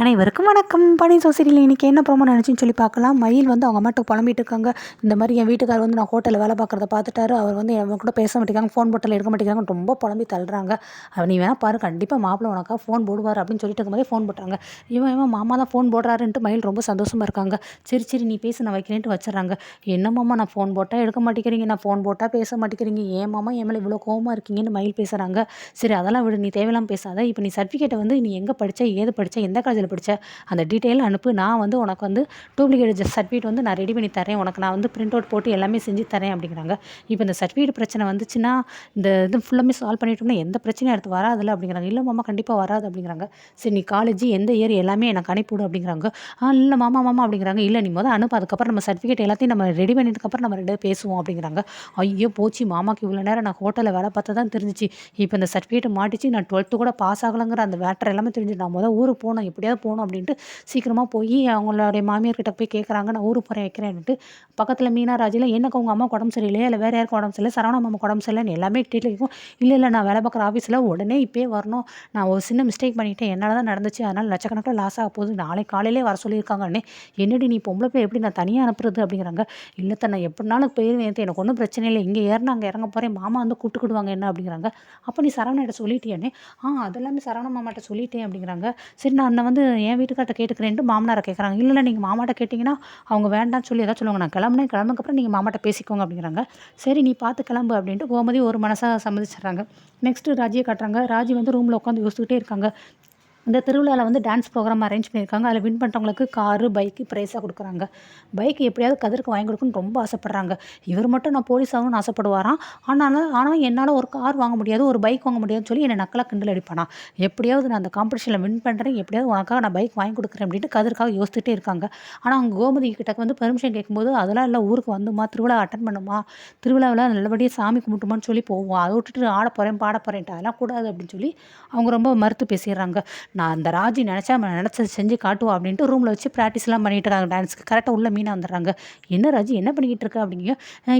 அனைவருக்கும் வணக்கம். பனி சோசியலில் இன்றைக்கி என்ன ப்ரோமோ நினச்சின்னு சொல்லி பார்க்கலாம். மயில் வந்து அவங்க அம்மாட்ட புலம்பிட்டு இருக்காங்க. இந்த மாதிரி என் வீட்டுக்கார் வந்து நான் ஹோட்டலில் வேலை பார்க்குறத பார்த்துட்டாரு. அவர் வந்து என் கூட பேச மாட்டேங்காங்க, ஃபோன் போட்டால் எடுக்க மாட்டேங்கிறாங்கன்னு ரொம்ப புலம்பி தள்ளுறாங்க. நீ வேணா பாரு, கண்டிப்பாக மாப்பிள்ளை உனக்கா ஃபோன் போடுவார் அப்படின்னு சொல்லிட்டு இருக்கும்போதே ஃபோன் போட்டாங்க. இவன் மாமா தான் ஃபோன் போடுறாருன்ட்டு மயில் ரொம்ப சந்தோஷமாக இருக்காங்க. சரி நீ பேச, நான் வைக்கிறேன்ட்டு வச்சிடறாங்க. என்ன மாமா, நான் ஃபோன் போட்டால் எடுக்க மாட்டேங்கிறீங்க, நான் ஃபோன் போட்டால் பேச மாட்டேங்கிறீங்க, ஏன் மாமா என் மேலே இவ்வளோ கோவமாக இருக்கீங்கன்னு மயில் பேசுகிறாங்க. சரி அதெல்லாம் விடு, நீ தேவையில்லாமல் பேசாத. இப்போ நீ சர்டிஃபிகேட்டை வந்து நீ எங்கே படித்த, ஏது படித்த, எந்த காலேஜில் படித்த, அந்த டீட்டெயில் அனுப்பு. நான் வந்து உனக்கு வந்து டூப்ளிகேட் சர்டிஃபிகேட் வந்து நான் ரெடி பண்ணி தரேன், உனக்கு நான் வந்து பிரிண்ட் அவுட் போட்டு எல்லாமே செஞ்சு தரேன் அப்படிங்கிறாங்க. இப்போ இந்த சர்டிஃபிகேட் பிரச்சனை வந்துச்சுன்னா இந்த இது ஃபுல்லாமே சால்வ் பண்ணிட்டோம்னா எந்த பிரச்சனையும் அடுத்து வராதில்ல அப்படிங்கிறாங்க. இல்லை மாமா, கண்டிப்பாக வராது அப்படிங்கிறாங்க. சரி நீ காலேஜ் எந்த இயர் எல்லாமே எனக்கு அனுப்பிவிடு அப்படிங்கிறாங்க. இல்லை மாமா அப்படிங்கிறாங்க. இல்லை நீ முதல் அனுப்பு, அதுக்கப்புறம் நம்ம சர்டிஃபிகேட் எல்லாத்தையும் நம்ம ரெடி பண்ணிட்டுக்கப்புறம் நம்ம ரெண்டு பேசுவோம் அப்படிங்கிறாங்க. ஐயோ போச்சு, மாமாக்கு இவ்வளோ நேரம் நான் ஹோட்டலில் வேலை பார்த்தா தான் தெரிஞ்சிச்சு, இப்போ இந்த சர்டிஃபிகேட் மாட்டிச்சு, நான் 12th கூட பாஸ் ஆகலைங்கிற அந்த வேட்டர் எல்லாமே தெரிஞ்சு நான் முதல் ஊருக்கு போகணும், எப்படியாவது போகணும் அப்படின்ட்டு சீக்கிரமாக போய் அவங்களுடைய மாமியார்கிட்ட போய் கேட்குறாங்க. நான் ஊருக்கு போகிறேன் வைக்கிறேன் அப்படின்ட்டு. பக்கத்தில் மீனா ராஜில் எனக்கு அவங்க அம்மா உடம்பு சரியில்லையா, இல்லை வேறு யாருக்கு உடம்பு சரியில்லை, சரவணா மாமா உடம்பு சரியில்லைன்னு எல்லாமே டீட்டெயில் இருக்கும். இல்லை நான் வேலை பார்க்குற ஆஃபீஸில் உடனே இப்போயே வரணும், நான் ஒரு சின்ன மிஸ்டேக் பண்ணிவிட்டேன், என்னால் தான் நடந்துச்சு, அதனால் லட்சக்கணக்கில் லாஸ் ஆக போகுது, நாளைக்கு காலையிலே வர சொல்லியிருக்காங்கன்னே. என்னடி நீ பொம்பளை போய் எப்படி நான் தனியாக அனுப்புறது அப்படிங்கிறாங்க. இல்லை நான் எப்படினாலும் போயிருவேன், எனக்கு ஒன்றும் பிரச்சனை இல்லை, இங்கே ஏறினா அங்கே இறங்க போகிறேன், மாமா வந்து கூப்பிட்டுக்கிடுவாங்க என்ன அப்படிங்கிறாங்க. அப்போ நீ சரவணாட்ட சொல்லிட்டியானே? அதெல்லாமே சரவணா மாமாட்ட சொல்லிட்டேன் அப்படிங்கிறாங்க. சரி நான் வந்து என் வீட்டுக்கார்ட்ட கேட்டுக்கிறேன்ட்டு மாமனாரை கேட்குறாங்க. இல்லை நீங்கள் மாமாட்ட கேட்டிங்கன்னா அவங்க வேண்டாம்னு சொல்லி ஏதாவது சொல்லுவாங்க, நான் கிளம்புனதுக்கப்புறம் நீங்கள் மாமாட்ட பேசிக்கோங்க அப்படிங்கிறாங்க. சரி நீ பார்த்து கிளம்பு அப்படின்ட்டு கோமதி ஒரு மனசாக சம்மதிச்சிட்றாங்க. நெக்ஸ்ட்டு ராஜியை காட்டுறாங்க. ராஜி வந்து ரூமில் உட்காந்து யோசிச்சுக்கிட்டே இருக்காங்க. இந்த திருவிழாவில் வந்து டான்ஸ் ப்ரோக்ராம் அரேஞ்ச் பண்ணியிருக்காங்க. அதில் வின் பண்ணுறவங்களுக்கு காரு பைக்கு ப்ரைஸாக கொடுக்குறாங்க. பைக் எப்படியாவது கதிருக்கு வாங்கி கொடுக்கணும்னு ரொம்ப ஆசைப்பட்றாங்க. இவர் மட்டும் நான் போலீஸ் ஆகணும்னு ஆசைப்படுவாராம். ஆனால் என்னால் ஒரு கார் வாங்க முடியாது, ஒரு பைக் வாங்க முடியாதுன்னு சொல்லி என்னை நக்கலாக கிண்டல் அடிப்பானா. எப்படியாவது நான் அந்த காம்படிஷனில் வின் பண்ணுறேன், எப்படியாவது உனக்காக நான் பைக் வாங்கி கொடுக்குறேன் அப்படின்ட்டு கதிர்க்காக யோசிச்சுட்டே இருக்காங்க. ஆனால் அவங்க கோமதி கிட்ட வந்து பெர்மிஷன் கேட்கும்போது அதெல்லாம் இல்லை, ஊருக்கு வந்துமா, திருவிழா அட்டன் பண்ணுமா, திருவிழாவில் நல்லபடியாக சாமி கும்பிட்டுமான்னு சொல்லி போவோம், அதை விட்டுட்டு ஆட போகிறேன் பாட போகிறேன்ட்டு அதெல்லாம் கூடாது அப்படின்னு சொல்லி அவங்க ரொம்ப மறுத்து பேசிடுறாங்க. நான் அந்த ராஜி நினச்சது செஞ்சு காட்டுவோம் அப்படின்ட்டு ரூமில் வச்சு ப்ராக்டிஸ்லாம் பண்ணிட்டு இருக்காங்க டான்ஸுக்கு. கரெக்டாக உள்ள மீனா வந்துடுறாங்க. என்ன ராஜி என்ன பண்ணிக்கிட்டு இருக்க அப்படிங்க.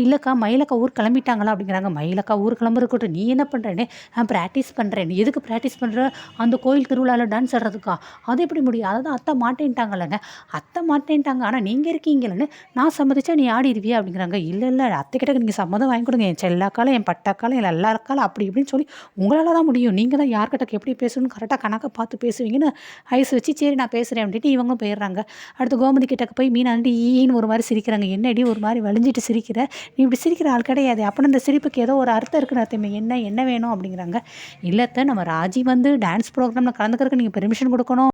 இல்லைக்கா மயிலக்கா ஊர் கிளம்பிட்டாங்களா அப்படிங்கிறாங்க. மயிலக்கா ஊர் கிளம்புறக்கட்டும், நீ என்ன பண்ணுறேன்னு நான் ப்ராக்டிஸ் பண்ணுறேன். நீ எதுக்கு ப்ராக்டிஸ் பண்ணுற, அந்த கோயில் திருவிழாவில் டான்ஸ் ஆடுறதுக்கா? அது எப்படி முடியும், அதாவது அத்தை மாட்டேன்ட்டாங்களேன்னு. அத்தை மாட்டேன்ட்டாங்க, ஆனால் நீங்கள் இருக்கீங்களேன்னு நான் சம்மதிச்சா நீ ஆடிடுவியா அப்படிங்கிறாங்க. இல்லை அத்தைக்கிட்ட நீங்கள் சம்மதம் வாங்கி கொடுங்க, என் செல்லாக்காலம் என் பட்டாக்காலம் என் எல்லாருக்காலும் அப்படி இப்படின்னு சொல்லி உங்களால் தான் முடியும், நீங்கள் தான் யார்கிட்ட எப்படி பேசணும்னு கரெக்டாக கணக்கை பார்த்து பேசுவீங்கன்னு ஐஸ் வச்சு சரி நான் பேசுகிறேன் அப்படின்ட்டு இவங்களும் போயிடுறாங்க. அடுத்து கோமதி கிட்டக்கு போய் மீனாண்டி ஈன்னு ஒரு மாதிரி சிரிக்கிறாங்க. என்னடி ஒரு மாதிரி வலிஞ்சிட்டு சிரிக்கிற, நீ இப்படி சிரிக்கிற ஆள் கிடையாது, அப்படின்னு இந்த சிரிப்புக்கு ஏதோ ஒரு அர்த்தம் இருக்குன்னு அர்த்தமே, என்ன வேணும் அப்படிங்கிறாங்க. இல்லத்தை நம்ம ராஜி வந்து டான்ஸ் ப்ரோக்ராமில் கலந்துக்கிறதுக்கு நீங்கள் பெர்மிஷன் கொடுக்கணும்.